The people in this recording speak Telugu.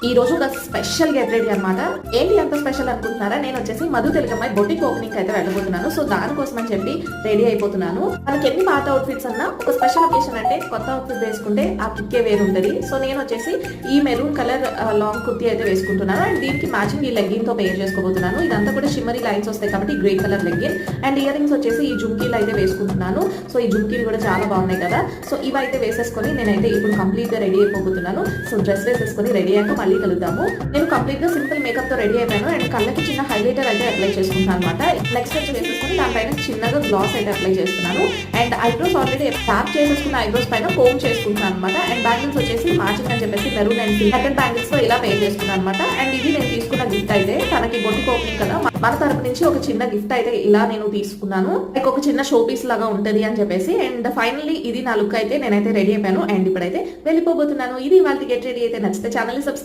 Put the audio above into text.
ఈ రోజు ఒక స్పెషల్ గెట్ రెడీ అనమాట. ఏంటి అంత స్పెషల్ అనుకుంటున్నారా? నేను వచ్చేసి మధు తెలుగమ్మాయి బొటిక్ ఓపెనింగ్ అయితే వెళ్ళబోతున్నాను. సో దానికోసం అని చెప్పి రెడీ అయిపోతున్నాను. మనకి ఎన్ని పాత అవుట్ఫిట్స్ అన్నా ఒక స్పెషల్ అకేషన్ అంటే కొత్త అవుట్ఫిట్ వేసుకుంటే ఆ కిక్కే వేరు ఉంటుంది. సో నేను వచ్చేసి ఈ మెరూన్ కలర్ లాంగ్ కుర్తీ అయితే వేసుకుంటున్నాను. అండ్ దీనికి మ్యాచింగ్ ఈ లెగ్గిన్ తో పేర్ చేసుకోబోతున్నాను. ఇదంతా కూడా షిమ్మరీ లైన్స్ వస్తాయి కాబట్టి grey colour legging. And ear rings వచ్చేసి ఈ జుమ్కీలు అయితే వేసుకుంటున్నాను. సో ఈ జుమ్కీలు కూడా చాలా బాగున్నాయి కదా. సో ఇవైతే వేసేసుకొని నేనైతే ఇప్పుడు కంప్లీట్ గా రెడీ అయిపోతున్నాను. సో డ్రెస్ వేసేసుకొని రెడీ అయ్యాక మళ్ళీ కలుద్దాము. నేను కంప్లీట్ గా సింపుల్ మేకప్ తో రెడీ అయిపోయాను. అండ్ కళ్ళకి చిన్న హైలైటర్ అయితే అప్లై చేసుకుంటాను అనమాట. నెక్స్ట్ వచ్చి వేసేసుకొని దానిపైన చిన్నగా గ్లాస్ అయితే అప్లై చేస్తున్నాను. అండ్ ఐబ్రోస్ ఆల్రెడీ ట్యాప్ చేసేసుకున్న ఐబ్రోస్ పైన కోమ్ చేసుకుంటాను అనమాట. అండ్ బ్యాంగిల్స్ వచ్చేసి మ్యాచింగ్ అని చెప్పేసి మెరూన్ అండ్ సిల్వర్ బ్యాంగిల్స్ తో ఇలా పే చేసుకున్నాను అనమాట. అండ్ ఇది నేను తీసుకున్న గిఫ్ట్ అయితే తనకి బొటిక్ ఓపెనింగ్ కదా, మన తరపు నుంచి ఒక చిన్న గిఫ్ట్ అయితే ఇలా నేను తీసుకున్నాను. లైక్ ఒక చిన్న షో పీస్ లాగా ఉంటది అని చెప్పేసి. అండ్ ఫైనల్లీ ఇది నా లుక్ అయితే నేనైతే రెడీ అయిపోయాను. అండ్ ఇప్పుడైతే వెళ్ళిపోబోతున్నాను. ఇది వాళ్ళకి గెట్ రెడీ అయితే నచ్చితే ఛానల్ సబ్స్క్రైబ్